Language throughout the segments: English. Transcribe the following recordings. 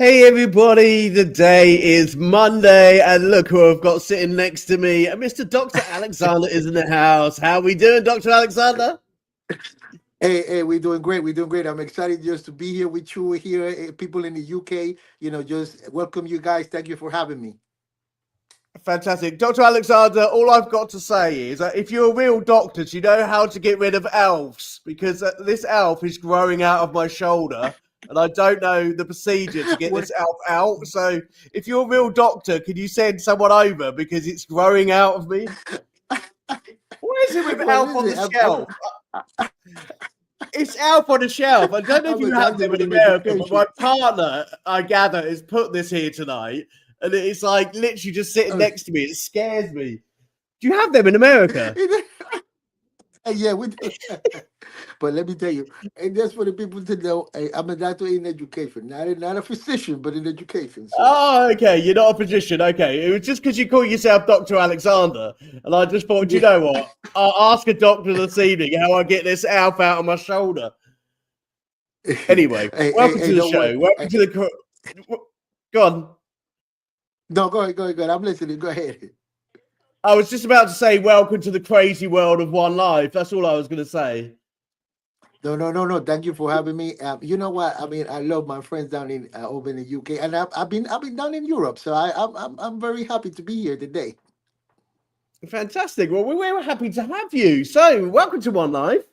Hey everybody, the day is Monday, and look who I've got sitting next to me. Mr. Dr. Alexander is in the house. How we doing, Dr. Alexander? Hey, we're doing great. We're doing great. I'm excited just to be here with you here, people in the UK. Just welcome you guys. Thank you for having me. Fantastic. Dr. Alexander, all I've got to say is that if you're a real doctor, do you know how to get rid of elves? Because this elf is growing out of my shoulder, and I don't know the procedure to get What? this elf out. So if you're a real doctor, can you send someone over because it's growing out of me? What is it with Well, elf on listen, the shelf? It's out on the shelf. I don't know if I'm a you have doctor them in in America, but my education. partner, I gather, has put this here tonight, and it's like literally just sitting Uh, next to me. It scares me. Do you have them in America? yeah, we do. But let me tell you, and just for the people to know, I'm a doctor in education, not a physician, but in education. So Oh, okay. You're not a physician. Okay. It was just because you call yourself Dr. Alexander, and I just thought, you yeah. know what? I'll ask a doctor this evening how I get this elf out of my shoulder. hey, Anyway, welcome hey, to the don't worry. show. Welcome to the. Go on. No, go ahead. I'm listening. Go ahead. I was just about to say, welcome to the crazy world of one life. That's all I was going to say. No. Thank you for having me. You know what? I mean, I love my friends down in over in the UK, and I've been down in Europe, so I'm very happy to be here today. Fantastic. Well, we were happy to have you. So, welcome to One Life.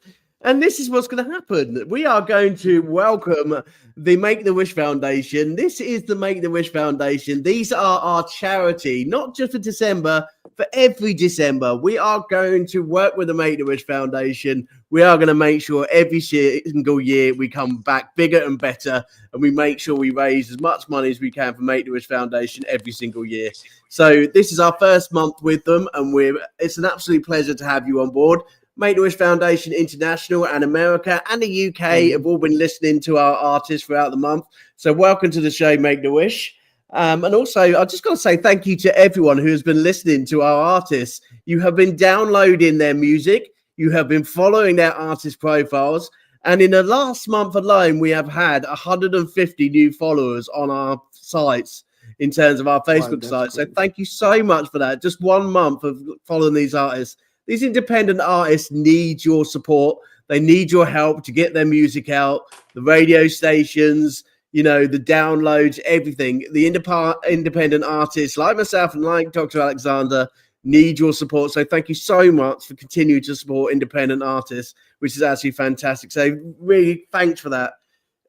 And this is what's going to happen. We are going to welcome the Make the Wish Foundation. This is the Make the Wish Foundation. These are our charity, not just for December, for every December. We are going to work with the Make the Wish Foundation. We are going to make sure every single year we come back bigger and better, and we make sure we raise as much money as we can for Make the Wish Foundation every single year. So this is our first month with them, and it's an absolute pleasure to have you on board. Make a Wish Foundation International and America and the UK Hmm. have all been listening to our artists throughout the month. So welcome to the show, Make the Wish. And also, I just got to say thank you to everyone who has been listening to our artists. You have been downloading their music. You have been following their artist profiles. And in the last month alone, we have had 150 new followers on our sites in terms of our Wow, Facebook that's site. So great. thank you so much for that. Just 1 month of following these artists. These independent artists need your support. They need your help to get their music out. The radio stations, the downloads, everything. The independent artists like myself and like Dr. Alexander need your support. So thank you so much for continuing to support independent artists, which is actually fantastic. So really thanks for that.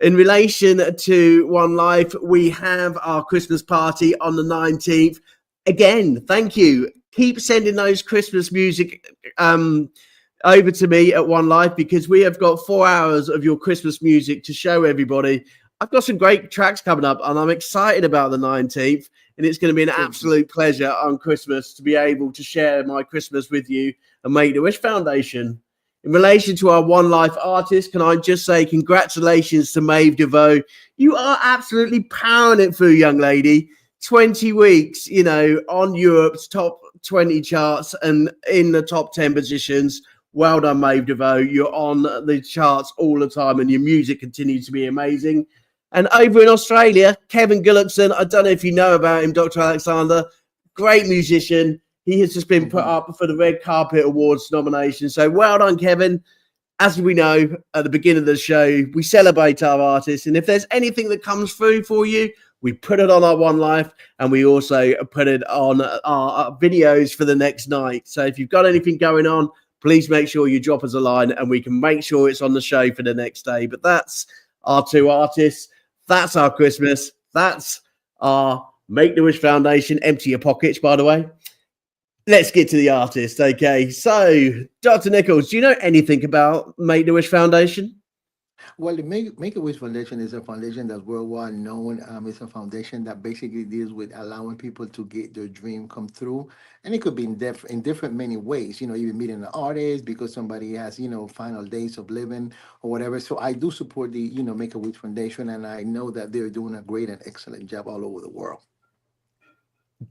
In relation to One Life, we have our Christmas party on the 19th. Again, thank you. Keep sending those Christmas music over to me at One Life because we have got 4 hours of your Christmas music to show everybody. I've got some great tracks coming up, and I'm excited about the 19th. And it's going to be an Thank you. absolute pleasure on Christmas to be able to share my Christmas with you and Make the Wish Foundation. In relation to our One Life artist, can I just say congratulations to Maeve DeVoe? You are absolutely powering it through, young lady. 20 weeks, on Europe's top 20 charts and in the top 10 positions. Well done, Maeve DeVoe. You're on the charts all the time, and your music continues to be amazing. And over in Australia, Kevin Gullickson, I don't know if you know about him, Dr. Alexander, great musician. He has just been put Hmm. up for the Red Carpet Awards nomination. So well done, Kevin. As we know at the beginning of the show, we celebrate our artists. And if there's anything that comes through for you, we put it on our One Life, and we also put it on our videos for the next night. So if you've got anything going on, please make sure you drop us a line and we can make sure it's on the show for the next day. But that's our two artists. That's our Christmas. That's our Make the Wish Foundation. Empty your pockets, by the way. Let's get to the artist. Okay. So, Dr. Nichols, do you know anything about Make the Wish Foundation? Well, the Make a Wish Foundation is a foundation that's worldwide known. It's a foundation that basically deals with allowing people to get their dream come through, and it could be in different many ways. Even meeting an artist because somebody has final days of living or whatever. So I do support the Make a Wish Foundation, and I know that they're doing a great and excellent job all over the world.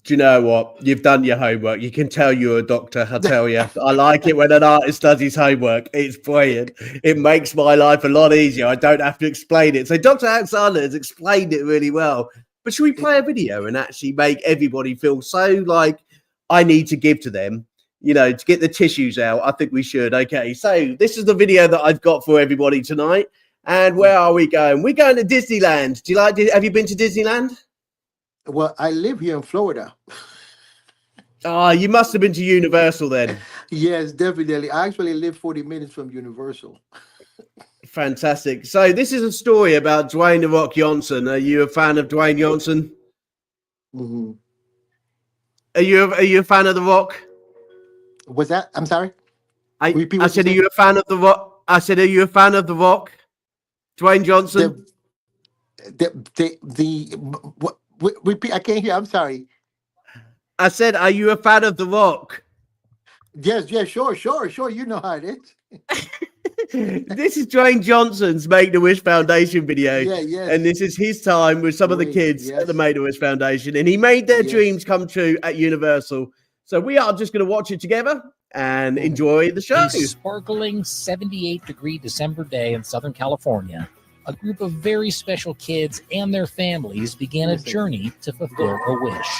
Do you know what? You've done your homework. You can tell you're a doctor. I tell you, I like it when an artist does his homework. It's brilliant. It makes my life a lot easier. I don't have to explain it. So Dr. Alexander has explained it really well. But should we play a video and actually make everybody feel so like I need to give to them, you know, to get the tissues out? I think we should. Okay, so this is the video that I've got for everybody tonight. And where are we going? We're going to Disneyland. Have you been to Disneyland? Well, I live here in Florida. Oh, you must have been to Universal then. Yes, definitely. I actually live 40 minutes from Universal. Fantastic. So this is a story about Dwayne "The Rock" Johnson. Are you a fan of Dwayne Johnson? Mm-hmm. Are you a fan of The Rock? Was that? I'm sorry. I said, are you a fan of The Rock? I said, are you a fan of The Rock? Dwayne Johnson. What? Repeat. I can't hear. I'm sorry. I said, are you a fan of The Rock? Yes, sure. You know how it is. This is Dwayne Johnson's Make-A-Wish Foundation video. Yeah, yes. And this is his time with some of the kids at the Make-A-Wish Foundation. And he made their dreams come true at Universal. So we are just going to watch it together and enjoy the show. A sparkling 78-degree December day in Southern California, a group of very special kids and their families began a journey to fulfill a wish.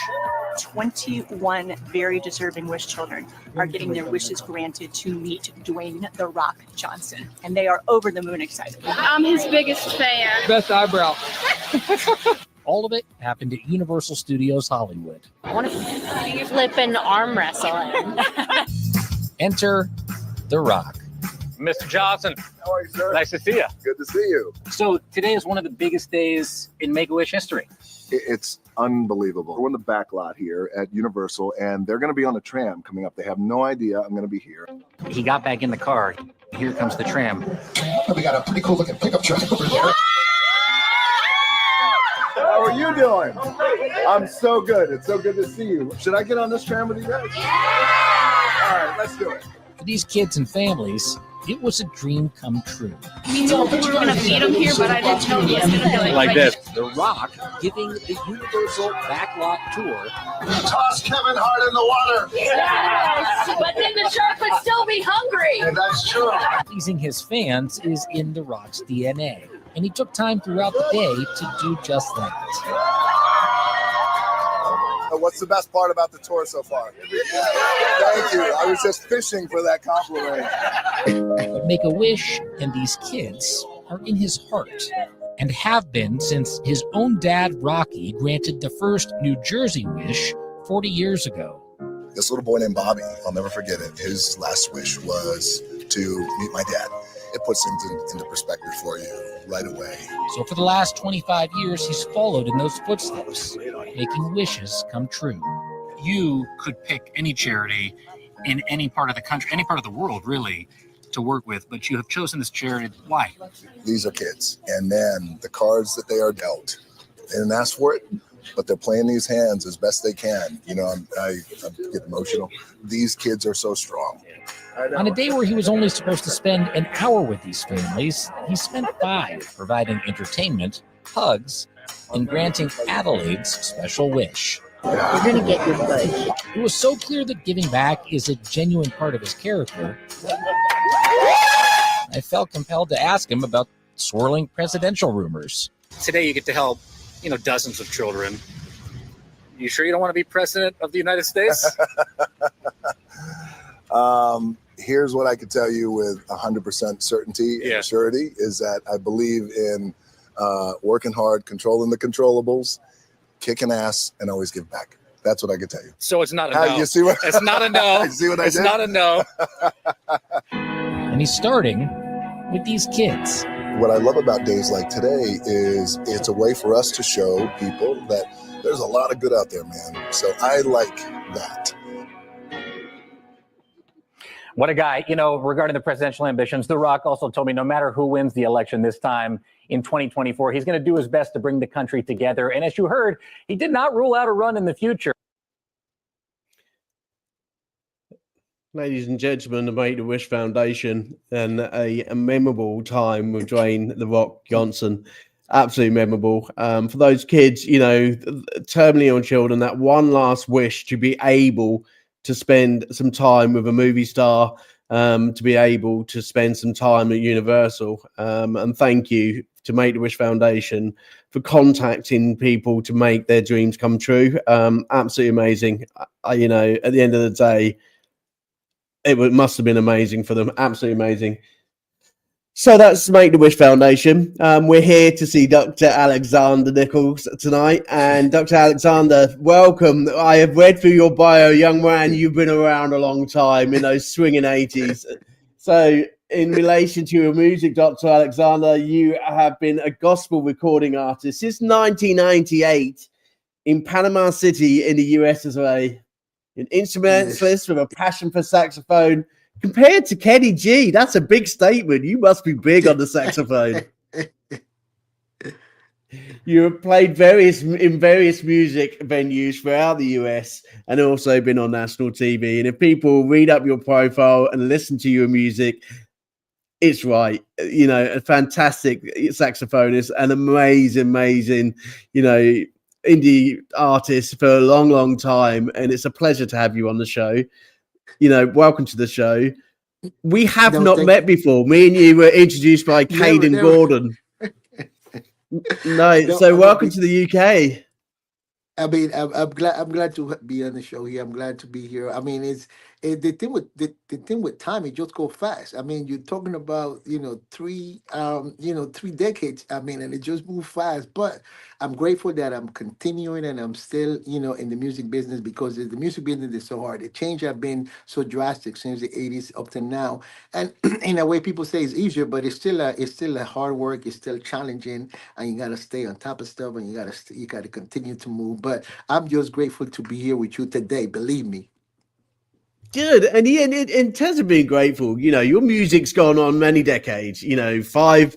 21 very deserving Wish children are getting their wishes granted to meet Dwayne "The Rock" Johnson, and they are over the moon excited. I'm his biggest fan. Best eyebrow. All of it happened at Universal Studios Hollywood. I want to flip and arm wrestle him. Enter The Rock. Mr. Johnson. How are you, sir? Nice to see you. Good to see you. So today is one of the biggest days in Make-A-Wish history. It's unbelievable. We're in the back lot here at Universal, and they're going to be on a tram coming up. They have no idea I'm going to be here. He got back in the car. Here comes the tram. We got a pretty cool looking pickup truck over there. How are you doing? I'm so good. It's so good to see you. Should I get on this tram with you guys? All right, let's do it. For these kids and families, it was a dream come true. We knew we were going to meet him here, but I didn't know he was going to do it. Like this. The Rock giving the Universal Backlot Tour. Toss Kevin Hart in the water. Yes, but then the shark would still be hungry. And that's true. Pleasing his fans is in The Rock's DNA, and he took time throughout the day to do just that. What's the best part about the tour so far? Thank you. I was just fishing for that compliment. But Make-A-Wish and these kids are in his heart, and have been since his own dad, Rocky, granted the first New Jersey wish 40 years ago. This little boy named Bobby, I'll never forget it. His last wish was to meet my dad. It puts things into perspective for you right away. So for the last 25 years, he's followed in those footsteps, making wishes come true. You could pick any charity in any part of the country, any part of the world, really, to work with, but you have chosen this charity. Why? These are kids, and man, the cards that they are dealt, they didn't ask for it, but they're playing these hands as best they can. You know, I get emotional. These kids are so strong. On a day where he was only supposed to spend an hour with these families, he spent 5 providing entertainment, hugs, and granting Adelaide's special wish. You're going to get your wish. It was so clear that giving back is a genuine part of his character. I felt compelled to ask him about swirling presidential rumors. Today you get to help, dozens of children. You sure you don't want to be president of the United States? Here's what I could tell you with 100% certainty and surety is that I believe in working hard, controlling the controllables, kicking ass, and always give back. That's what I could tell you. So it's not a no. You see what? It's not a no. You see what I did? It's not a no. And he's starting with these kids. What I love about days like today is it's a way for us to show people that there's a lot of good out there, man. So I like that. What a guy. Regarding the presidential ambitions, The Rock also told me no matter who wins the election this time in 2024, he's going to do his best to bring the country together. And as you heard, he did not rule out a run in the future. Ladies and gentlemen, the Make-A-Wish Foundation and a memorable time with Dwayne "The Rock" Johnson. Absolutely memorable. For those kids, you know, terminally ill children, that one last wish to be able to spend some time with a movie star, to be able to spend some time at Universal. And thank you to Make-A-Wish Foundation for contacting people to make their dreams come true. Absolutely amazing. You know, at the end of the day, must have been amazing for them. Absolutely amazing. So that's Make-A-Wish Foundation. We're here to see Dr. Alexander Nicolas tonight. And Dr. Alexander, welcome. I have read through your bio, young man. You've been around a long time in those swinging 80s. So in relation to your music, Dr. Alexander, you have been a gospel recording artist since 1998 in Panama City in the USA. An instrumentalist with a passion for saxophone. Compared to Kenny G, that's a big statement. You must be big on the saxophone. You have played in various music venues throughout the US and also been on national TV. And if people read up your profile and listen to your music, it's right. You know, a fantastic saxophonist, an amazing, you know, indie artist for a long, long time. And it's a pleasure to have you on the show. You know, welcome to the show. We have not met before. Me and you were introduced by Caden Gordon. So welcome to the UK. I mean, I'm glad to be on the show here. I'm glad to be here. I mean, the thing with time, it just go fast. I mean, you're talking about 3 decades. I mean, and it just moved fast. But I'm grateful that I'm continuing and I'm still in the music business, because the music business is so hard. The change have been so drastic since the 80s up to now. And in a way, people say it's easier, but it's still a hard work. It's still challenging, and you got to stay on top of stuff, and you got to continue to move. But I'm just grateful to be here with you today. Believe me. Good. And in terms of being grateful, you know, your music's gone on many decades, you know, five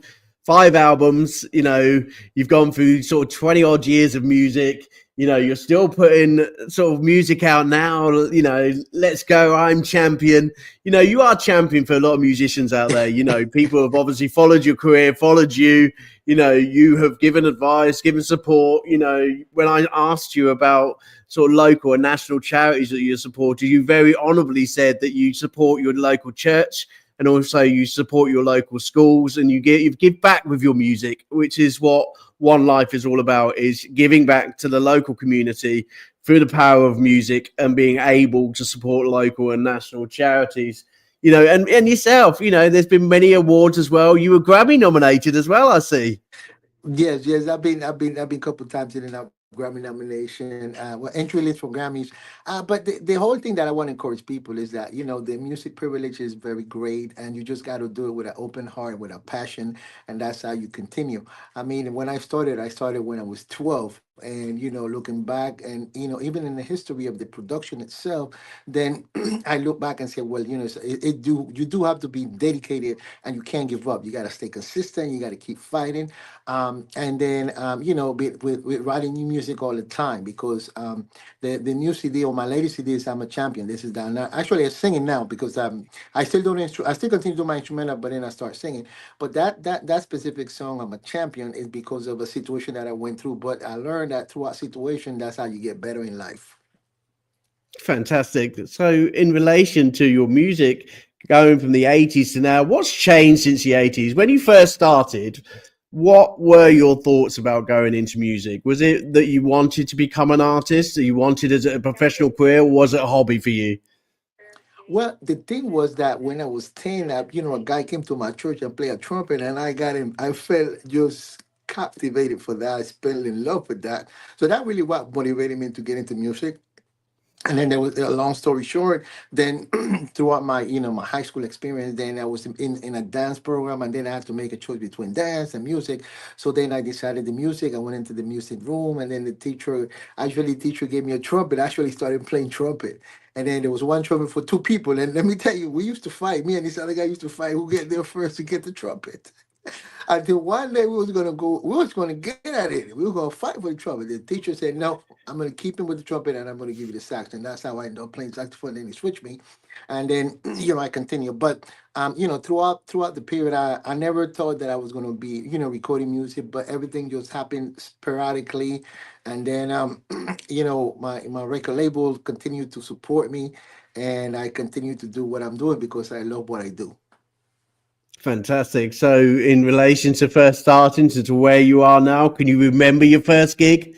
albums, you know, you've gone through sort of 20 odd years of music, you know, you're still putting sort of music out now, you know, Let's Go, I'm Champion. You know, you are champion for a lot of musicians out there. You know, people have obviously followed your career, followed you, you know, you have given advice, given support. You know, when I asked you about sort of local and national charities that you support, you very honorably said that you support your local church and also you support your local schools, and you give back with your music, which is what One Life is all about, is giving back to the local community through the power of music and being able to support local and national charities. You know, and yourself, you know, there's been many awards as well. You were Grammy nominated as well, I see. Yes. I've been a couple of times in and out. Grammy nomination, entry list for Grammys. But the whole thing that I want to encourage people is that, the music privilege is very great, and you just got to do it with an open heart, with a passion, and that's how you continue. I mean, when I started when I was 12. And, looking back and, even in the history of the production itself, then I look back and say, well, you do have to be dedicated, and you can't give up. You got to stay consistent. You got to keep fighting. And then, with writing new music all the time, because the new CD or my latest CD is I'm a Champion. This is down now. Actually, I'm singing now because I still continue to do my instrumental, but then I start singing. But that specific song, I'm a Champion, is because of a situation that I went through. But I learned that throughout situation, that's how you get better in life. Fantastic. So in relation to your music going from the 80s to now, what's changed since the 80s? When you first started, what were your thoughts about going into music? Was it that you wanted to become an artist, that you wanted as a professional career, or was it a hobby for you? Well, the thing was that when I was 10, a guy came to my church and played a trumpet, and I felt just captivated for that. I fell in love with that. So that really what motivated me to get into music. And then there was a long story short. Then throughout my, my high school experience, then I was in a dance program, and then I had to make a choice between dance and music. So then I decided the music. I went into the music room, and then the teacher gave me a trumpet. I actually started playing trumpet. And then there was one trumpet for two people. And let me tell you, we used to fight. Me and this other guy used to fight who get there first to get the trumpet. Until one day we was gonna get at it. We were gonna fight for the trumpet. The teacher said, "No, I'm gonna keep him with the trumpet, and I'm gonna give you the sax." And that's how I ended up playing saxophone. Then he switched me, and then I continue. But throughout the period, I never thought that I was gonna be recording music, but everything just happened sporadically, and then my record label continued to support me, and I continue to do what I'm doing because I love what I do. Fantastic. So, in relation to first starting to where you are now, can you remember your first gig?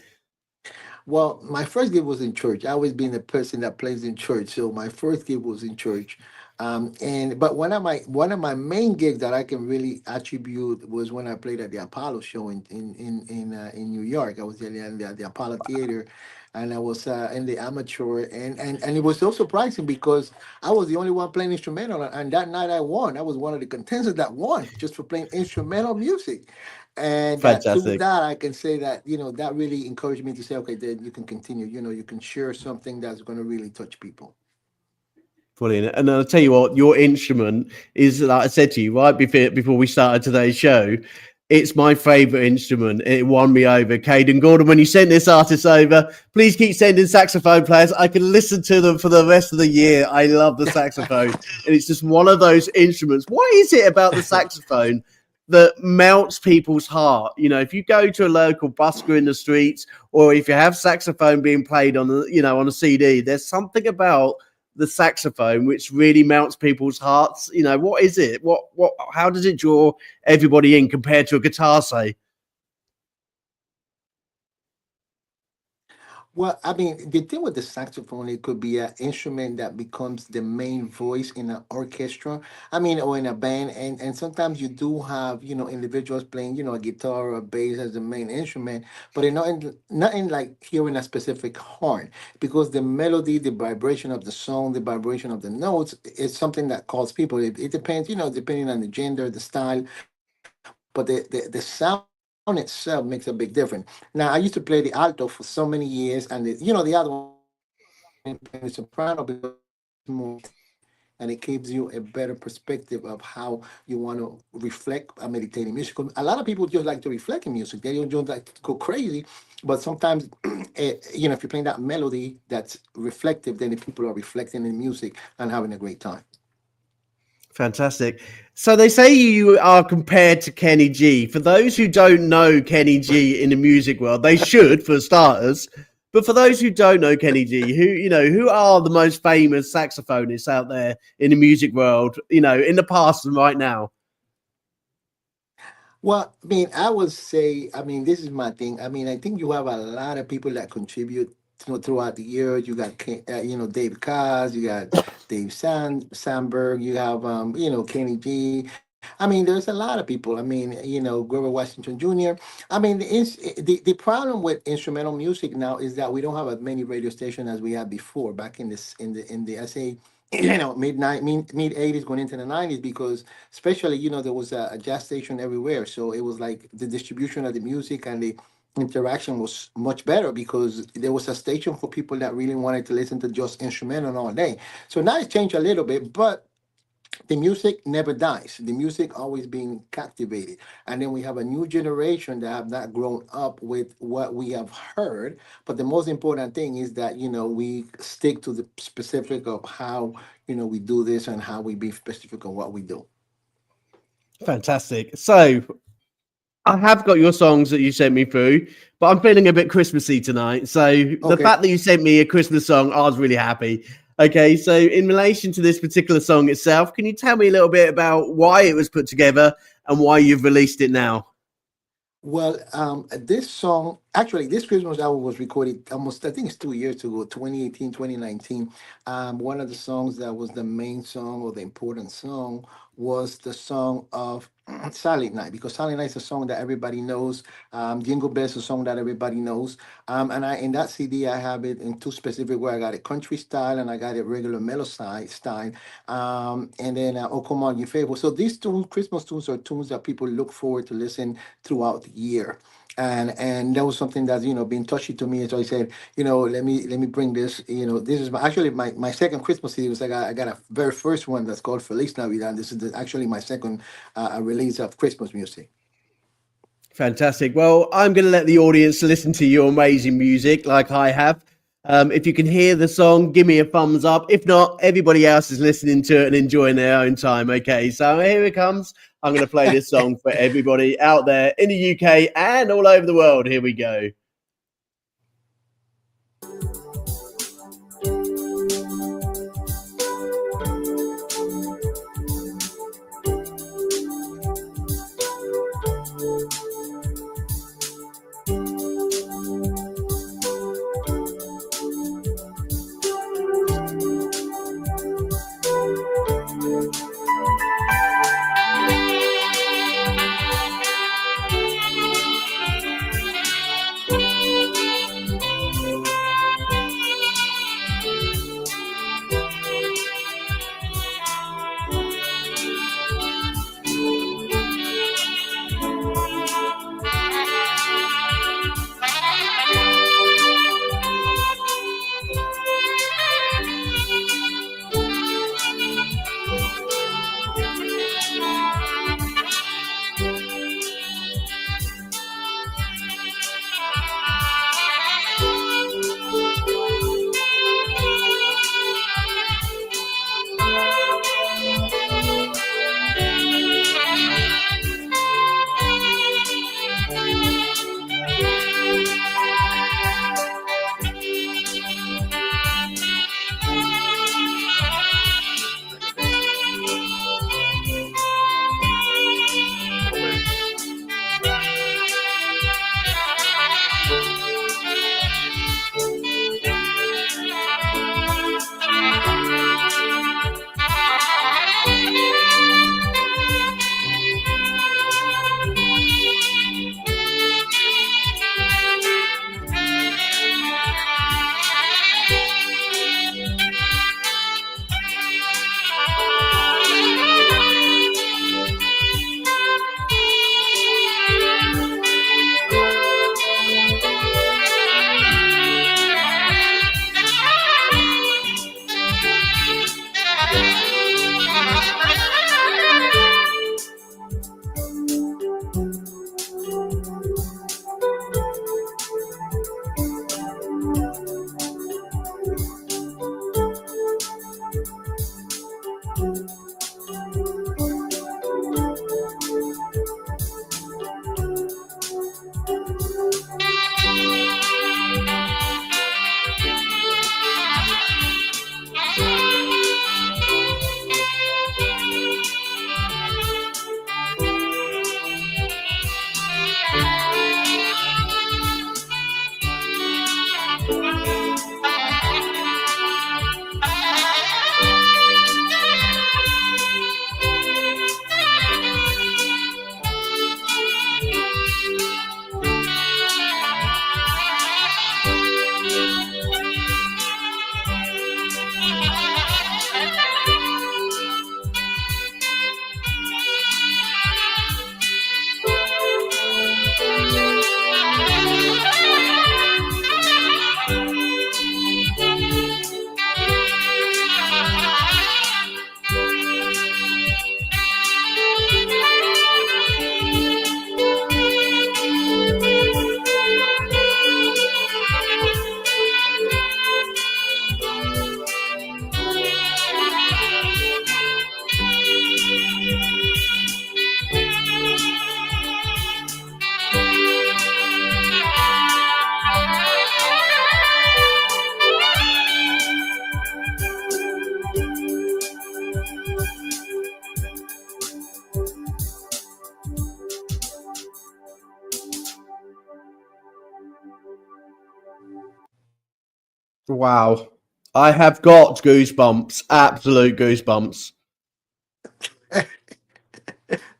Well, my first gig was in church. I always been a person that plays in church, so my first gig was in church. But one of my main gigs that I can really attribute was when I played at the Apollo show in New York. I was there at the Apollo Theater, and I was in the amateur, and it was so surprising because I was the only one playing instrumental, and that night I won. I was one of the contestants that won just for playing instrumental music. And through Fantastic. that, I can say that, that really encouraged me to say, okay, then you can continue, you can share something that's going to really touch people. Brilliant. And I'll tell you what, your instrument is, like I said to you right before we started today's show, it's my favorite instrument. It won me over. Caden Gordon, when you send this artist over, please keep sending saxophone players. I can listen to them for the rest of the year. I love the saxophone. And it's just one of those instruments. What is it about the saxophone that melts people's heart? If you go to a local busker in the streets, or if you have saxophone being played on on a CD, there's something about the saxophone which really melts people's hearts. What is it? How does it draw everybody in compared to a guitar, say? Well, I mean, the thing with the saxophone, it could be an instrument that becomes the main voice in an orchestra. I mean, or in a band, and sometimes you do have individuals playing a guitar or a bass as the main instrument, but not in like hearing a specific horn, because the melody, the vibration of the song, the vibration of the notes is something that calls people. It depends, depending on the gender, the style, but the sound itself makes a big difference. Now, I used to play the alto for so many years, and the other one, the soprano, because more, and it gives you a better perspective of how you want to reflect a meditating music. A lot of people just like to reflect in music; they don't just like to go crazy. But sometimes, if you're playing that melody that's reflective, then the people are reflecting in music and having a great time. Fantastic. So they say you are compared to Kenny G. For those who don't know Kenny G in the music world, they should, for starters. But for those who don't know Kenny G, who are the most famous saxophonists out there in the music world, in the past and right now? Well, I mean, I would say, I mean, this is my thing. I mean, I think you have a lot of people that contribute, throughout the years. You got, Dave Kaz, you got Dave Sandberg, you have, Kenny G. I mean, there's a lot of people. I mean, Grover Washington Jr. I mean, the problem with instrumental music now is that we don't have as many radio stations as we had before, back in the I say, mid 80s going into the 90s, because especially there was a jazz station everywhere, so it was like the distribution of the music and the interaction was much better because there was a station for people that really wanted to listen to just instrumental all day. So now it's changed a little bit, but the music never dies. The music always being captivated. And then we have a new generation that have not grown up with what we have heard. But the most important thing is that, we stick to the specific of how, we do this and how we be specific on what we do. Fantastic. So I have got your songs that you sent me through, but I'm feeling a bit Christmassy tonight. So the fact that you sent me a Christmas song, I was really happy. Okay, so in relation to this particular song itself, can you tell me a little bit about why it was put together and why you've released it now? Well, this song, actually, this Christmas album was recorded almost, I think it's 2 years ago, 2018, 2019. One of the songs that was the main song or the important song was the song of Silent Night, because Silent Night is a song that everybody knows. Jingle Bells is a song that everybody knows. And in that CD, I have it in two specific ways. I got it country style and I got it regular mellow style. And then Oh Come On You Faithful. So these two Christmas tunes are tunes that people look forward to listen throughout the year. And that was something that's been touchy to me. So I said, let me bring this. This is my second Christmas CD. I got a very first one that's called Feliz Navidad. This is actually my second release of Christmas music. Fantastic. Well, I'm going to let the audience listen to your amazing music like I have. If you can hear the song, give me a thumbs up. If not, everybody else is listening to it and enjoying their own time. Okay, so here it comes. I'm going to play this song for everybody out there in the UK and all over the world. Here we go. Wow. I have got goosebumps, absolute goosebumps.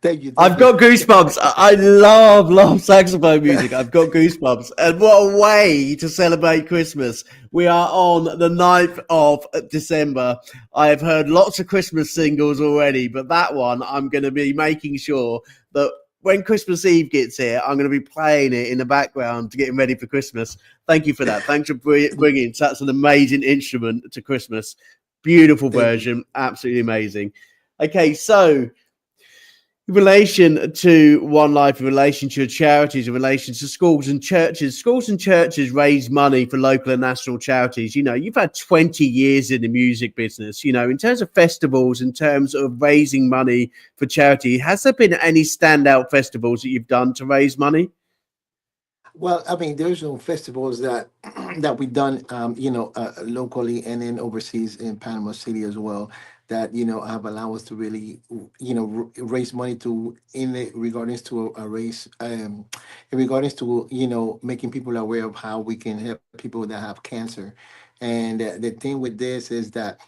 Thank you. I've got goosebumps. I love saxophone music. I've got goosebumps. And what a way to celebrate Christmas. We are on the 9th of December. I have heard lots of Christmas singles already, but that one, I'm going to be making sure that when Christmas Eve gets here, I'm going to be playing it in the background to getting ready for Christmas. Thank you for that. Thanks for bringing such an amazing instrument to Christmas. Beautiful version. Absolutely amazing. Okay, so In relation to One Life, in relation to charities, in relation to schools and churches raise money for local and national charities. You know, you've had 20 years in the music business. You know, in terms of festivals, in terms of raising money for charity, has there been any standout festivals that you've done to raise money? Well, I mean, there's no festivals that that we done, locally and then overseas in Panama City as well. That have allowed us to really, raise money to in the regards to a race, in regards to making people aware of how we can help people that have cancer. And the thing with this is that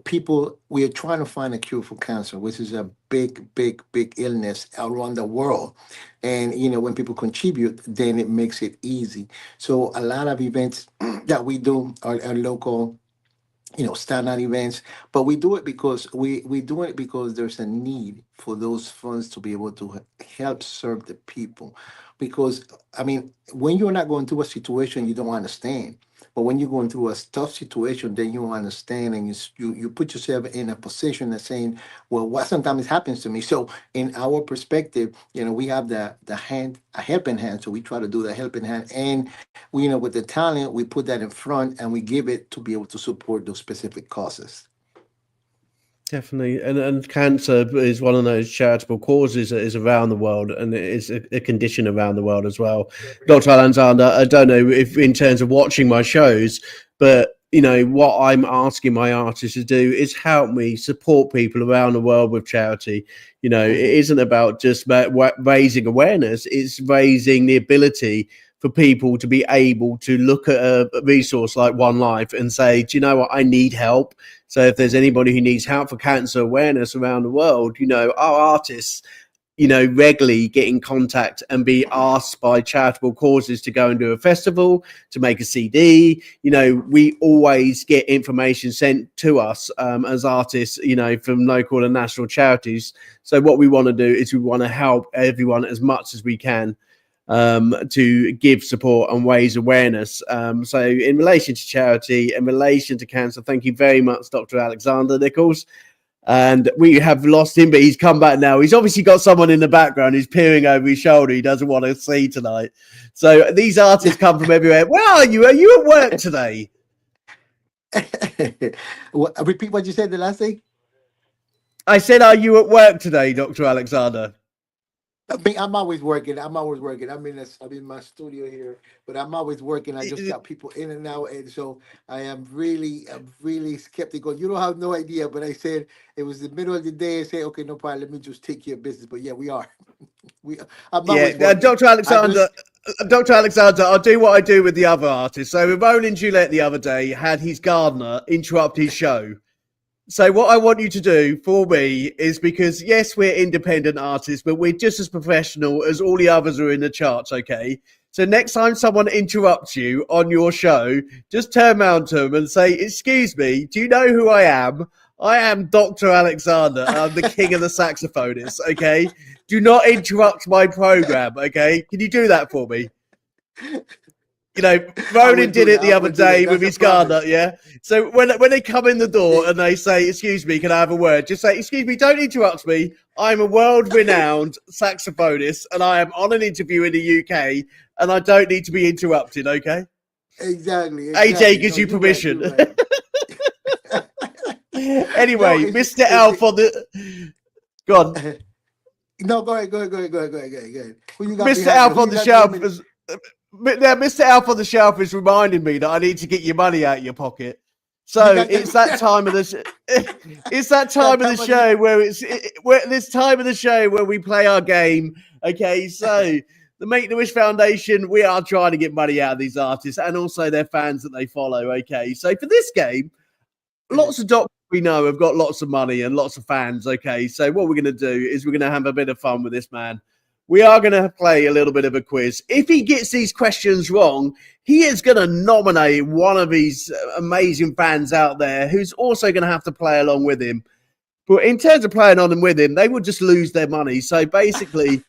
people, we are trying to find a cure for cancer, which is a big, big, big illness around the world. And when people contribute, then it makes it easy. So a lot of events that we do are local, standout events, but we do it because we do it because there's a need for those funds to be able to help serve the people. Because I mean, when you're not going through a situation, you don't understand. But when you're going through a tough situation, then you understand, and you put yourself in a position of saying, well, what sometimes happens to me. So in our perspective, we have a helping hand. So we try to do the helping hand, and we, with the talent, we put that in front and we give it to be able to support those specific causes. Definitely, and cancer is one of those charitable causes that is around the world, and it is a condition around the world as well. Dr. Alexander, I don't know if in terms of watching my shows, but what I'm asking my artists to do is help me support people around the world with charity. It isn't about just raising awareness; it's raising the ability for people to be able to look at a resource like One Life and say, do you know what, I need help. So if there's anybody who needs help for cancer awareness around the world, our artists, regularly get in contact and be asked by charitable causes to go and do a festival, to make a CD. We always get information sent to us as artists, from local and national charities. So what we want to do is we want to help everyone as much as we can, to give support and raise awareness. So in relation to charity, in relation to cancer, thank you very much, Dr. Alexander Nicolas. And we have lost him, but he's come back now. He's obviously got someone in the background who's peering over his shoulder he doesn't want to see tonight. So these artists come from everywhere. Where are you? Are you at work today? Repeat what you said the last thing. I said, are you at work today, Dr. Alexander? I mean, I'm always working. I'm in my studio here, but I'm always working. I just got people in and out, and so I'm really skeptical. You don't have no idea, but I said it was the middle of the day. I said, okay, no problem. Let me just take care of business. But yeah, we are. Dr. Alexander. Dr. Alexander, I'll do what I do with the other artists. So Roland Gillette the other day had his gardener interrupt his show. So what I want you to do for me is, because yes, we're independent artists, but we're just as professional as all the others are in the charts, okay? So next time someone interrupts you on your show, just turn around to them and say, excuse me, do you know who I am? I am Dr. Alexander. I'm the king of the saxophonists, okay? Do not interrupt my program, okay? Can you do that for me? Ronan did it the other day with his gardener, yeah? So when they come in the door and they say, excuse me, can I have a word? Just say, excuse me, don't interrupt me. I'm a world-renowned saxophonist and I am on an interview in the UK and I don't need to be interrupted, okay? Exactly. AJ gives you permission. Right. Anyway, Mr. Alf on the... Go on. No, go ahead. Mr. Alf on the shelf is... Now, Mr. Alf on the shelf is reminding me that I need to get your money out of your pocket. So it's that time of the it's that time of the show where this time of the show where we play our game. Okay, so the Make the Wish Foundation, we are trying to get money out of these artists and also their fans that they follow. Okay, so for this game, lots of doctors we know have got lots of money and lots of fans. Okay, so what we're going to do is we're going to have a bit of fun with this man. We are going to play a little bit of a quiz. If he gets these questions wrong, he is going to nominate one of these amazing fans out there who's also going to have to play along with him. But in terms of playing on and with him, they would just lose their money. So basically,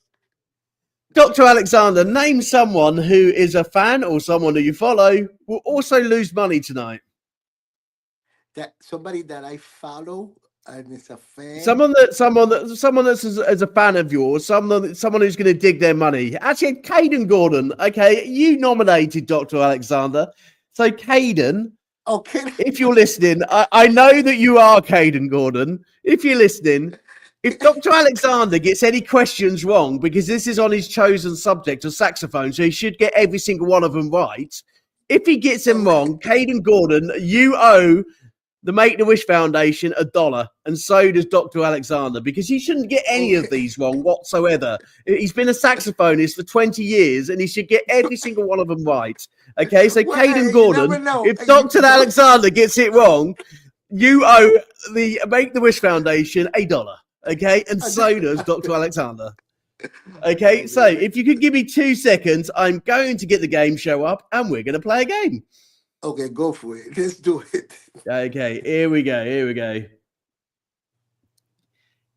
Dr. Alexander, name someone who is a fan or someone who you follow will also lose money tonight. That somebody that I follow. And it's a fan. Someone that's as a fan of yours, someone who's going to dig their money. Actually, Caden Gordon. Okay, you nominated Dr. Alexander. So, Caden, okay, if you're listening, I know that you are Caden Gordon. If you're listening, if Dr. Alexander gets any questions wrong, because this is on his chosen subject of saxophone, so he should get every single one of them right. If he gets them wrong, Caden Gordon, you owe the Make-A-Wish Foundation $1, and so does Dr. Alexander, because he shouldn't get any of these wrong whatsoever. He's been a saxophonist for 20 years, and he should get every single one of them right. Okay, so well, Caden Gordon, if Dr. Alexander gets it wrong, you owe the Make-A-Wish Foundation $1, okay? And so does Dr. Alexander. Okay, so if you could give me 2 seconds, I'm going to get the game show up, and we're going to play a game. Okay, go for it. Let's do it. Okay, here we go.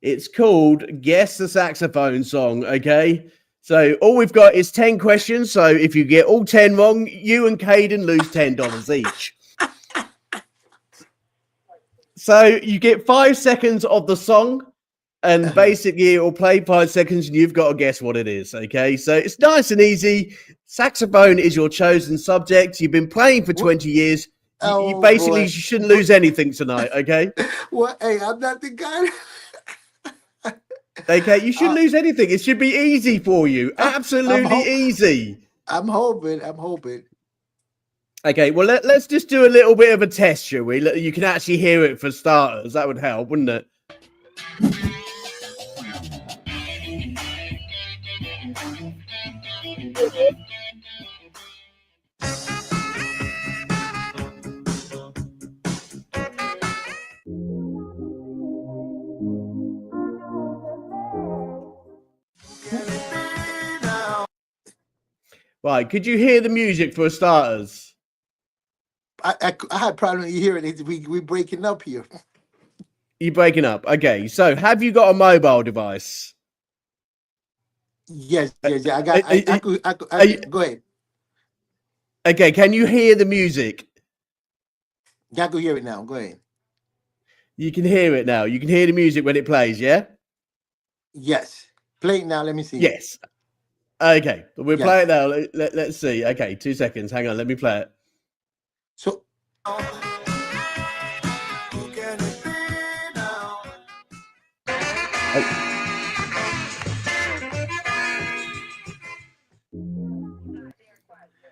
It's called Guess the Saxophone Song, okay? So all we've got is 10 questions. So if you get all 10 wrong, you and Caden lose $10 each. So you get 5 seconds of the song, and basically it will play 5 seconds, and you've got to guess what it is, okay? So it's nice and easy. Saxophone is your chosen subject. You've been playing for 20 years. You basically shouldn't lose anything tonight, okay? Well, hey, I'm not the guy. Okay, you shouldn't lose anything. It should be easy for you. Absolutely easy. I'm hoping. Okay, well, let's just do a little bit of a test, shall we? You can actually hear it for starters. That would help, wouldn't it? Right, could you hear the music for starters? I had problem hearing it. We breaking up here. You're breaking up. Okay, so have you got a mobile device? Yes. I got. Go ahead. Okay, can you hear the music? Yeah, I can hear it now. Go ahead. You can hear it now. You can hear the music when it plays, yeah? Yes. Play it now. Let me see. Yes. Okay, we'll play it now. Let's see. Okay, 2 seconds. Hang on, let me play it. So.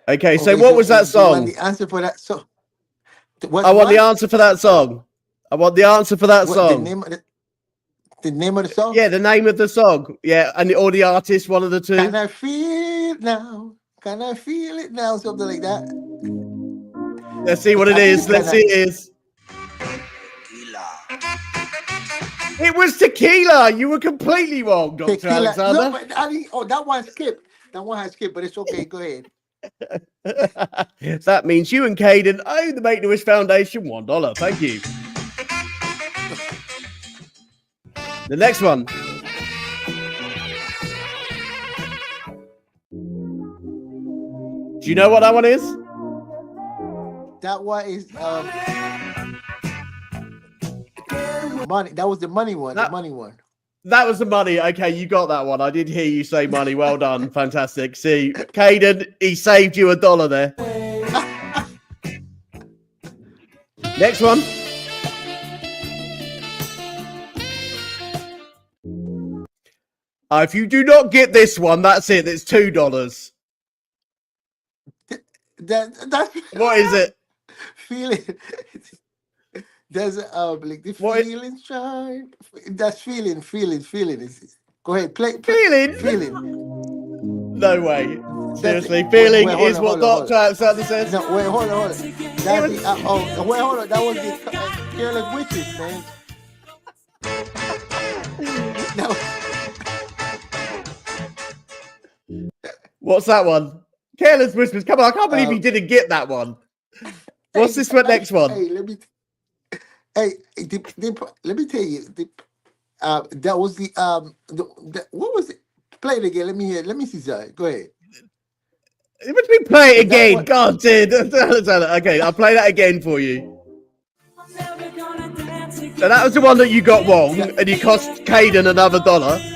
Okay, so what was that song? The answer for that song. I want the answer for that song. I want the answer for that song. The name of the song? Yeah, the name of the song. Yeah, or the artist, one of the two. Can I feel it now? Can I feel it now? Something like that. Let's see what it is. Let's see what it is. It was Tequila. You were completely wrong, Dr. Alexander. No, but that one skipped. That one has skipped, but it's okay. Go ahead. That means you and Caden owe the Make-A-Wish Foundation $1. Thank you. The next one. Do you know what that one is? That one is money. That was the money one. The money one. That was the money. Okay, you got that one. I did hear you say money. Well done. Fantastic. See, Caden, he saved you $1 there. Next one. If you do not get this one, that's it. It's $2. That's what is it? Feeling. There's like the feeling shine. That's feeling. Go ahead, play. Feeling. No way. Seriously, feeling is what Dr. Alexander says. No, wait, hold on. That's wait, hold on. That was the Careless Witches, man. No. What's that one? Careless Whispers. Come on, I can't believe you didn't get that one. What's this one? Next one? Hey, let me tell you. That was what was it? Play it again. Let me hear. Let me see, Zai. Go ahead. Let me play it again. God, dude. Okay, I'll play that again for you. So that was the one that you got wrong, and you cost Caden another $1.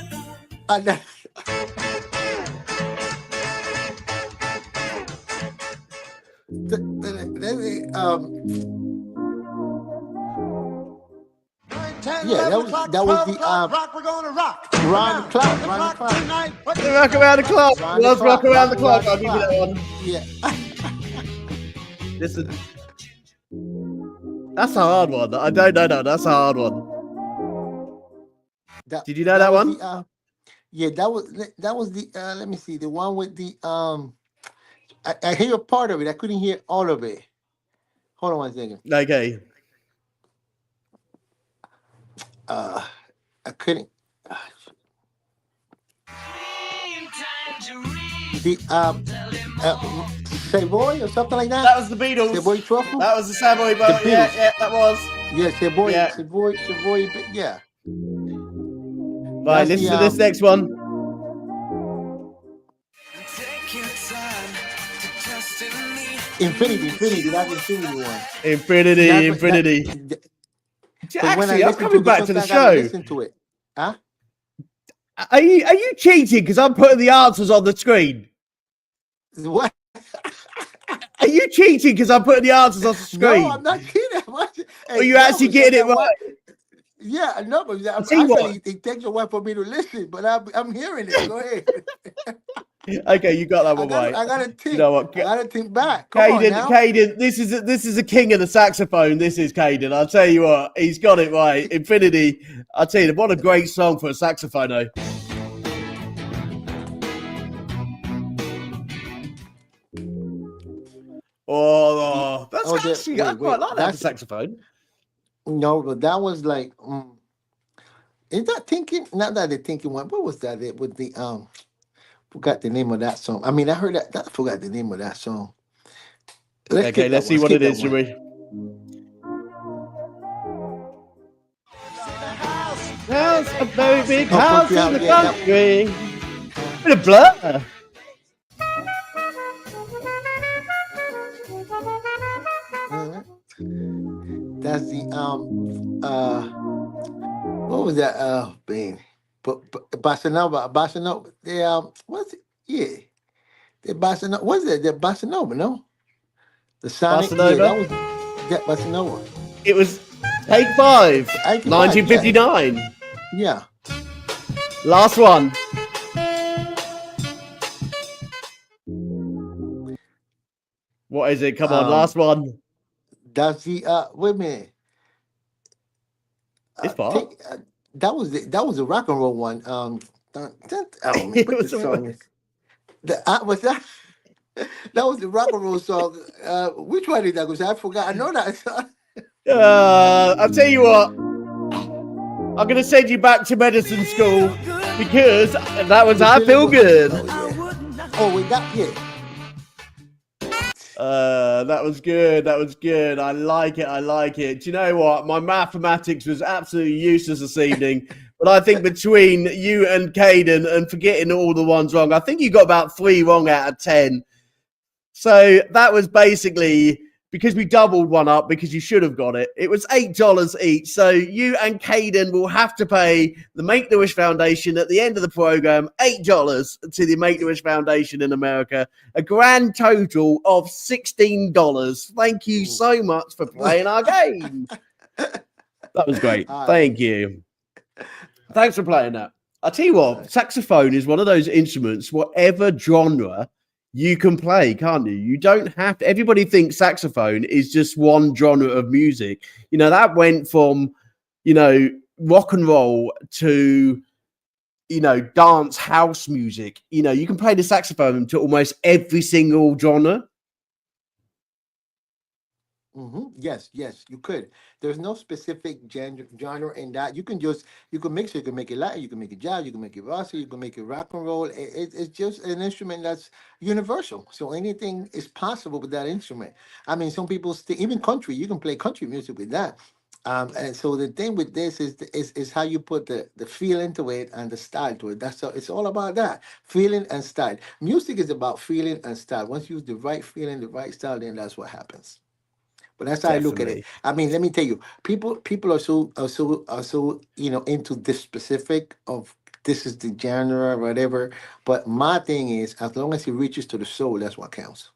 Yeah, that was the rock. We're going to rock. Round the clock. Round the clock. Rock around the clock. Let's rock around the clock. I'll round give you that one. Yeah. Listen. That's a hard one. I don't know. No, that's a hard one. Did you know that one? Yeah, that was the let me see, the one with the I hear a part of it. I couldn't hear all of it. Hold on one second. Okay. I couldn't. The Savoy or something like that. That was the Beatles. Savoy Truffle. That was the Savoy boat. Yeah, that was. Yeah, Savoy. Yeah. Savoy. Yeah. Right, listen to this next one. Infinity. That's Infinity one. Infinity. Actually, I'm coming back to the show. Listen to it. Huh? Are you cheating? Because I'm putting the answers on the screen. What? Are you cheating? Because I'm putting the answers on the screen. No, I'm not kidding. Are you actually getting it right? Yeah, I know, but it takes a while for me to listen, but I'm hearing it. Go ahead. Okay, you got that one right. I gotta think. You know what? I gotta think back. Caden, this is a king of the saxophone. This is Caden. I'll tell you what, he's got it right. Infinity. I'll tell you, what a great song for a saxophone, though. Oh, that's actually I quite like that saxophone. No, but that was like, is that thinking? Not that the thinking one. What was that? It with the forgot the name of that song. I mean, I heard that. I forgot the name of that song. Let's see what it is, shall we? House, a very big house in the country. Bit of Blur. That's the what was that? Man, Bossa Nova. The what's it? Yeah, the Bossa Nova. What's that? The Bossa Nova, no? The Sonic. Bossa Nova? Yeah, that was that Bossa Nova. It was Take 5, 1959. Yeah. Last one. What is it? Come on, last one. That's the wait a minute. It's far. That was a rock and roll one. Was that? That was the rock and roll song. Which one did that go? I forgot. I know that song. I'll tell you what. I'm gonna send you back to medicine school because that was I Feel Good. Oh, wait, that that was good. That was good. I like it. Do you know what? My mathematics was absolutely useless this evening. But I think between you and Caden and forgetting all the ones wrong, I think you got about 3 wrong out of 10. So that was basically because we doubled one up because you should have got it. It was $8 each. So you and Caden will have to pay the Make-A-Wish Foundation at the end of the program $8 to the Make-A-Wish Foundation in America. A grand total of $16. Thank you so much for playing our game. That was great. Thank you. Thanks for playing that. I'll tell you what, saxophone is one of those instruments, whatever genre you can play, can't you? You don't have to. Everybody thinks saxophone is just one genre of music. You know, that went from, rock and roll to, dance house music. You can play the saxophone to almost every single genre. Mm-hmm. Yes, you could. There's no specific genre in that. You can mix it. You can make it Latin. You can make it jazz. You can make it Rasta. You can make it rock and roll. It's just an instrument that's universal. So anything is possible with that instrument. I mean, some people even country. You can play country music with that. And so the thing with this is how you put the feel into it and the style to it. It's all about that feeling and style. Music is about feeling and style. Once you use the right feeling, the right style, then that's what happens. But that's how I look at it. Definitely. I mean, let me tell you, people are so into this specific of this is the genre, whatever. But my thing is, as long as it reaches to the soul, that's what counts.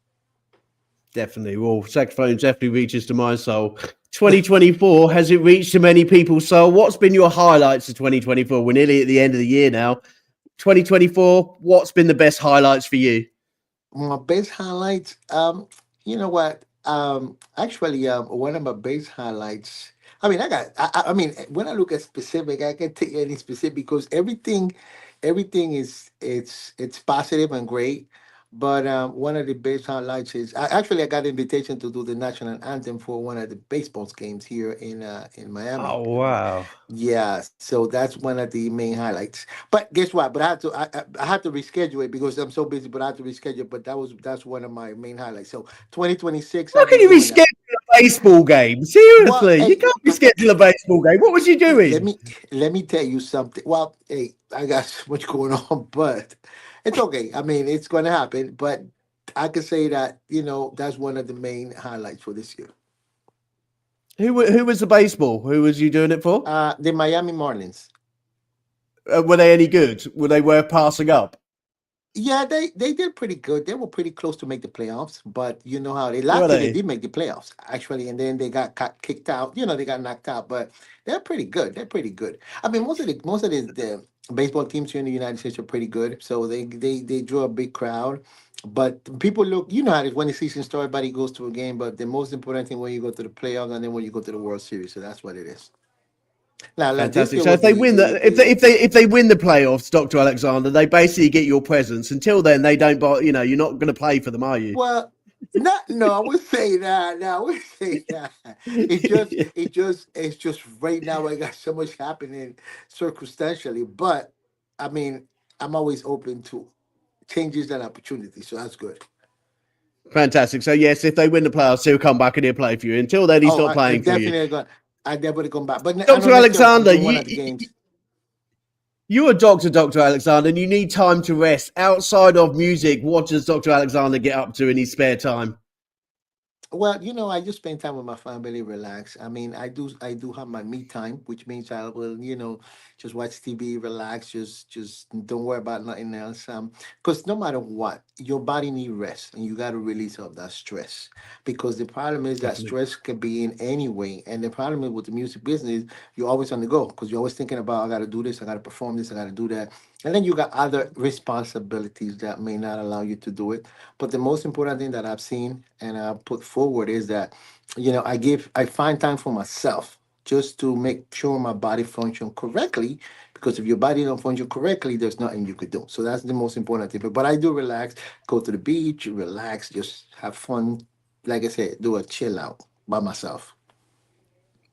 Definitely. Well, saxophone definitely reaches to my soul. 2024, has it reached to many people's soul? What's been your highlights of 2024? We're nearly at the end of the year now. 2024, what's been the best highlights for you? My base highlights, you know what? Actually, one of my base highlights. I mean, I mean, when I look at specific, I can take any specific because everything is it's positive and great. But one of the base highlights is I got invitation to do the national anthem for one of the baseball games here in Miami. Oh, wow. Yeah, so that's one of the main highlights. But guess what? But I had to reschedule it because I'm so busy. But I had to reschedule. But that's one of my main highlights. So 2026, How I'll can be you doing reschedule that. a baseball game? Well, Seriously, you hey, can't reschedule a baseball game. What was you let doing? me let me tell you something. Well, hey, I got so much going on, but it's okay. I mean, it's going to happen. But I can say that that's one of the main highlights for this year. Who was the baseball? Who was you doing it for? The Miami Marlins. Were they any good? Were they worth passing up? Yeah, they did pretty good. They were pretty close to make the playoffs, but you know how they Were last year they they? did make the playoffs actually, and then they got kicked out. They got knocked out, but they're pretty good. They're pretty good. I mean, most of the baseball teams here in the United States are pretty good, so they draw a big crowd. But people look, you know how it is when the season starts, everybody goes to a game. But the most important thing when you go to the playoffs and then when you go to the World Series, so that's what it is. Now this Fantastic. year So was if they the win the the the if they win the playoffs, Dr. Alexander, they basically get your presence. Until then, they don't buy. You're not going to play for them, are you? Well, not no, I would say that. No, I would say that. It's just right now. I got so much happening circumstantially, but I mean, I'm always open to changes and opportunities, so that's good. Fantastic. So yes, if they win the playoffs, he'll come back and he'll play for you. Until then, he's Oh, not playing for you. I definitely come back. But I know Dr. next year I'm Alexander, doing one of the games. you're a doctor, Dr. Alexander, and you need time to rest. Outside of music, what does Dr. Alexander get up to in his spare time? Well, I just spend time with my family, relax. I mean, I do have my me time, which means I will, just watch TV, relax, just don't worry about nothing else. Because no matter what, your body need rest, and you got to release of that stress. Because the problem is that Definitely. stress can be in any way, and the problem is with the music business, you're always on the go because you're always thinking about I got to do this, I got to perform this, I got to do that, and then you got other responsibilities that may not allow you to do it. But the most important thing that I've seen and I put forward is that, I find time for myself just to make sure my body function correctly. Because if your body don't function correctly, there's nothing you could do. So that's the most important thing. But I do relax, go to the beach, relax, just have fun. Like I said, do a chill out by myself.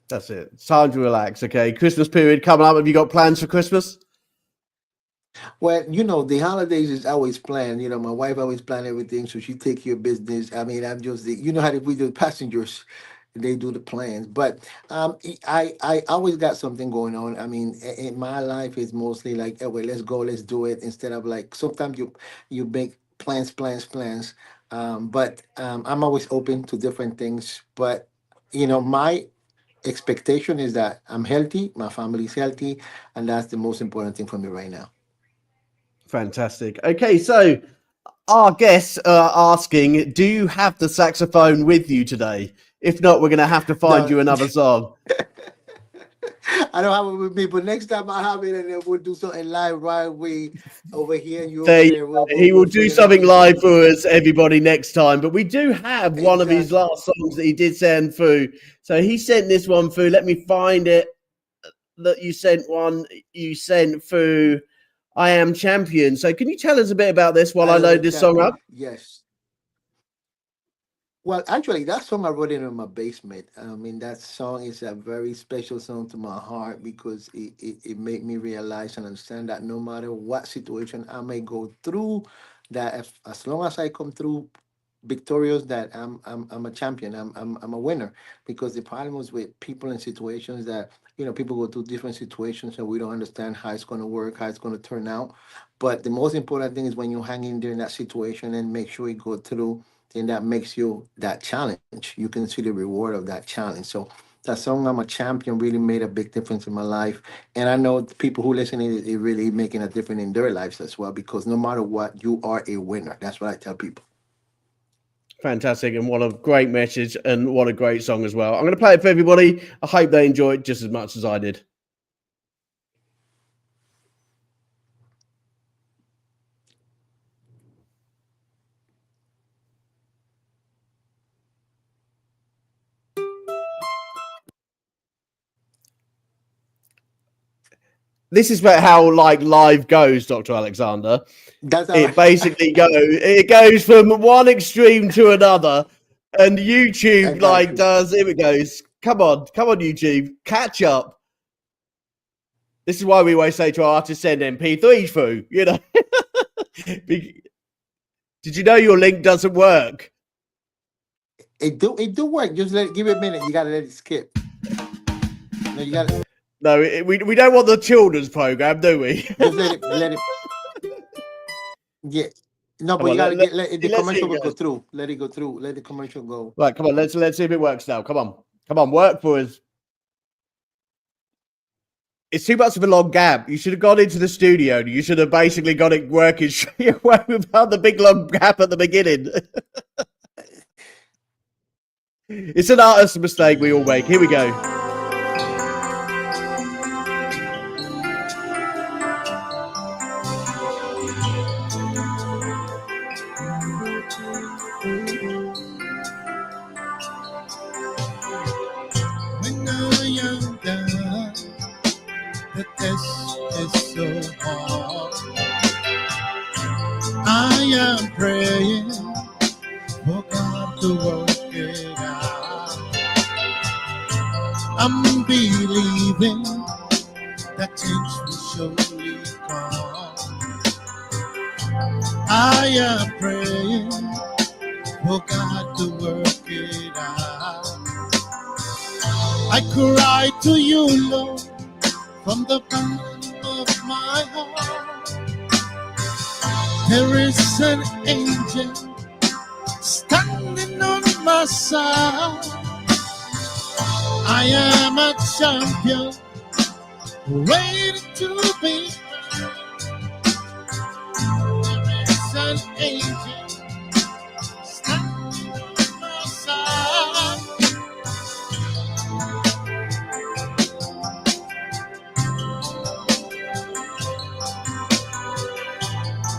That's it. It's time to relax. Okay. Christmas period coming up. Have you got plans for Christmas? Well, the holidays is always planned. My wife always plan everything, so she take care of business. I mean, I'm just how we do passengers, they do the plans. But I always got something going on. I mean, in my life is mostly like, oh, well, let's go, let's do it. Instead of like sometimes you make plans. But I'm always open to different things. But my expectation is that I'm healthy, my family's healthy, and that's the most important thing for me right now. Fantastic. Okay. So our guests are asking, do you have the saxophone with you today? If not, we're going to have to find No, you another song. I don't have it with me, but next time I have it, and then we'll do something live right away over here and you over there. He will We'll do figure it out. something live for us, everybody, next time. But we do have one of his Exactly. last songs that he did send through. So he sent this one through. Let me find it. That you sent one. You sent through I Am Champion. So can you tell us a bit about this while I I am a load this song up? champion. Yes. Well, actually, that song I wrote it in my basement. I mean, that song is a very special song to my heart because it made me realize and understand that no matter what situation I may go through, that if, as long as I come through victorious, that I'm a champion. I'm a winner. Because the problem is with people in situations that people go through different situations and we don't understand how it's going to work, how it's going to turn out. But the most important thing is when you hang in there in that situation and make sure you go through then that makes you that challenge. You can see the reward of that challenge. So that song "I'm a Champion" really made a big difference in my life, and I know the people who listen to it really making a difference in their lives as well. Because no matter what, you are a winner. That's what I tell people. Fantastic, and what a great message, and what a great song as well. I'm going to play it for everybody. I hope they enjoy it just as much as I did. This is about how like live goes, Dr. Alexander. It basically goes from one extreme to another, and YouTube like does. Here it goes. Come on, YouTube, catch up. This is why we always say to our artists, send MP3 through. You know, did you know your link doesn't work? It do work. Just give it a minute. You gotta let it skip. No, you gotta. No, we don't want the children's program, do we? Just let it. Yeah. No, but you gotta let the commercial go through. Let it go through. Let the commercial go. Right, come on. Let's see if it works now. Come on, work for us. It's too much of a long gap. You should have gone into the studio. You should have basically got it working without the big long gap at the beginning. It's an artist mistake we all make. Here we go. When I am down, the test is so hard. I am praying for God to work it out. I'm believing that things will surely come. I am praying for God to work it out. I cry to you, Lord, from the bottom of my heart. There is an angel standing on my side. I am a champion, waiting to be crowned. There is an angel standing on my side.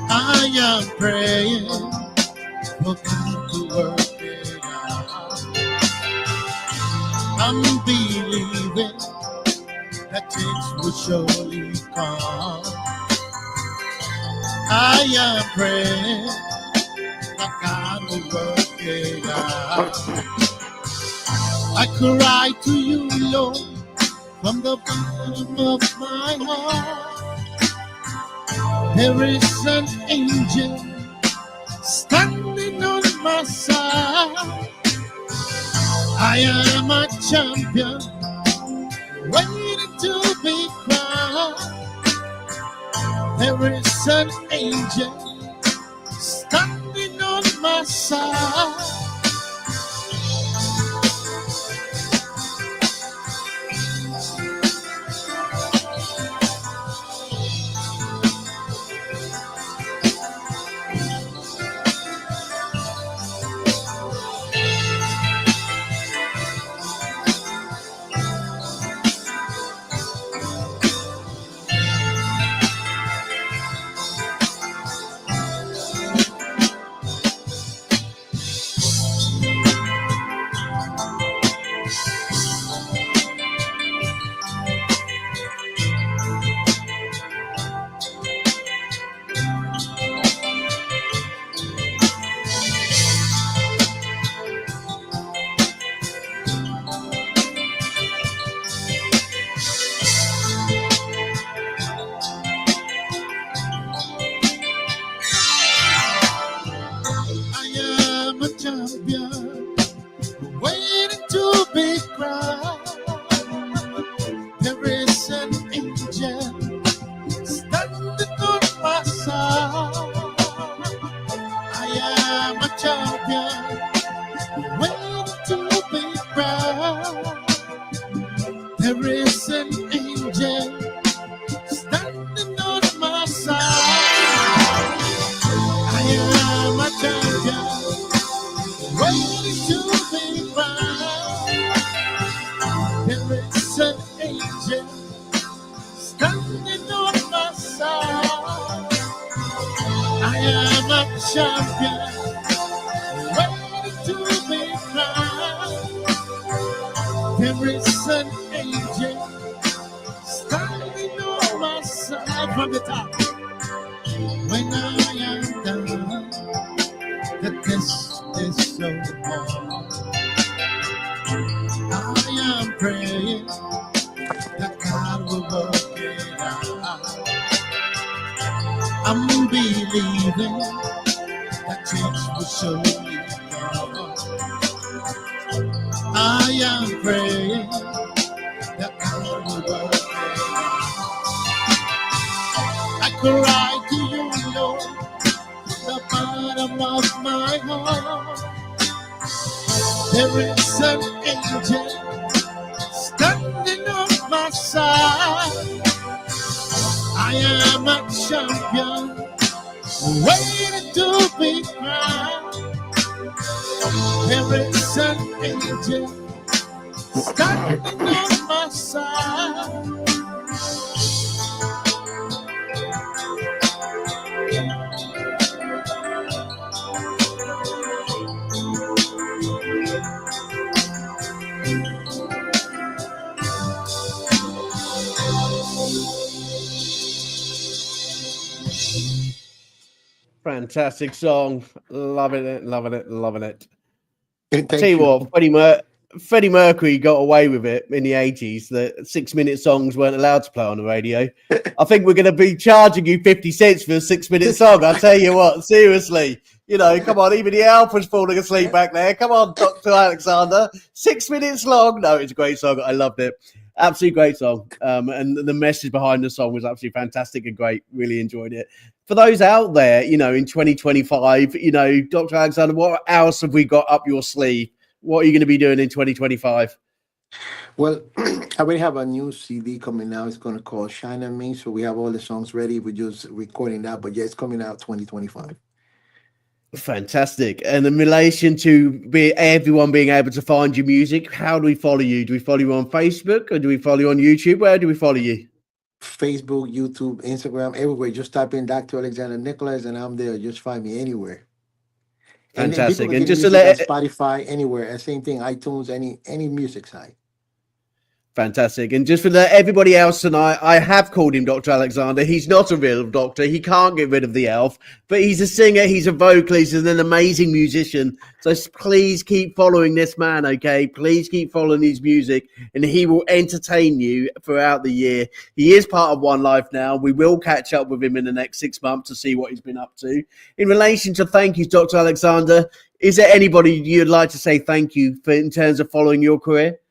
I am praying for God to work it out. I'm believing that things will surely come. I am praying that God will work it out. I cry to you, Lord, from the bottom of my heart. There is an angel standing on my side. I am a champion, waiting to be crowned. There is an angel standing on my side. There is an angel standing on my side. I am a champion, waiting to be found. There is an angel standing on my side. I am a champion, waiting to be crowned. There is an angel standing on my side. From the top. When I am done, the test is so hard. I am praying that God will work it out. I'm believing that change will surely come. I am praying that God will work it out. I cry to you, Lord, the bottom of my heart. There is an angel standing on my side. I am a champion, waiting to be crowned. There is an angel standing on my side. Fantastic song. Loving it, loving it, loving it. I Thank tell you what, Freddie Mercury got away with it in the 80s. The 6-minute songs weren't allowed to play on the radio. I think we're going to be charging you 50 cents for a 6-minute song. I tell you what, seriously. You know, come on, even the Alpha's falling asleep back there. Come on, Dr. Alexander. 6 minutes long. No, it's a great song. I loved it. Absolutely great song. And the message behind the song was absolutely fantastic and great. Really enjoyed it. For those out there, you know, in 2025, you know, Dr. Alexander, what else have we got up your sleeve? What are you going to be doing in 2025? Well, I already have a new CD coming out. It's going to call Shine on Me. So we have all the songs ready. We're just recording that. But yeah, it's coming out 2025. Fantastic. And in relation to everyone being able to find your music, how do we follow you? Do we follow you on Facebook or do we follow you on YouTube? Where do we follow you? Facebook, YouTube, Instagram, everywhere. Just type in Dr. Alexander Nicolas and I'm there. Just find me anywhere. Fantastic. And just to let Spotify, anywhere. And same thing, iTunes, any music site. Fantastic. And just for everybody else tonight, I have called him Dr. Alexander. He's not a real doctor. He can't get rid of the elf, but he's a singer. He's a vocalist and an amazing musician. So please keep following this man, okay? Please keep following his music and he will entertain you throughout the year. He is part of One Life now. We will catch up with him in the next 6 months to see what he's been up to. In relation to thank yous, Dr. Alexander, is there anybody you'd like to say thank you for in terms of following your career?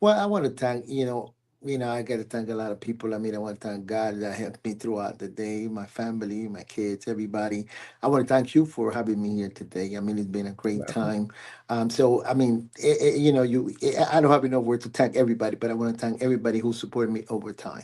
Well, I want to thank, I got to thank a lot of people. I mean, I want to thank God that helped me throughout the day, my family, my kids, everybody. I want to thank you for having me here today. I mean, it's been a great time. So, I mean, I don't have enough words to thank everybody, but I want to thank everybody who supported me over time.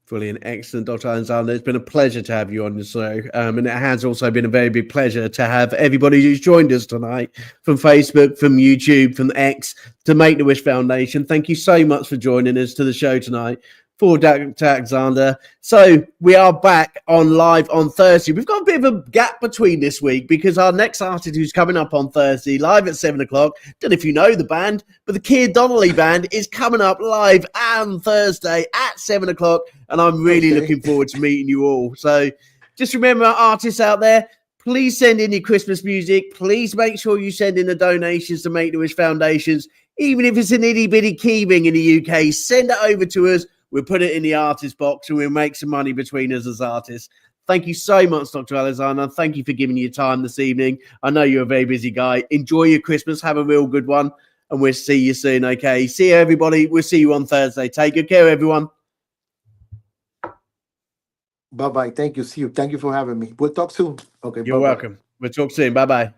Brilliant. Excellent, Dr. Alexander. It's been a pleasure to have you on the show. And it has also been a very big pleasure to have everybody who's joined us tonight from Facebook, from YouTube, from X, to Make-A-Wish Foundation. Thank you so much for joining us to the show tonight. For Dr. Alexander. So we are back on live on Thursday. We've got a bit of a gap between this week because our next artist who's coming up on Thursday, live at 7 o'clock, don't know if you know the band, but the Keir Donnelly Band is coming up live on Thursday at 7 o'clock. And I'm really looking forward to meeting you all. So just remember, artists out there, please send in your Christmas music. Please make sure you send in the donations to Make-A-Wish Foundations. Even if it's an itty-bitty key ring in the UK, send it over to us. We'll put it in the artist box and we'll make some money between us as artists. Thank you so much, Dr. Alexander. Thank you for giving your time this evening. I know you're a very busy guy. Enjoy your Christmas. Have a real good one. And we'll see you soon, okay? See you, everybody. We'll see you on Thursday. Take good care, everyone. Bye-bye. Thank you. See you. Thank you for having me. We'll talk soon. Okay. You're welcome. We'll talk soon. Bye-bye.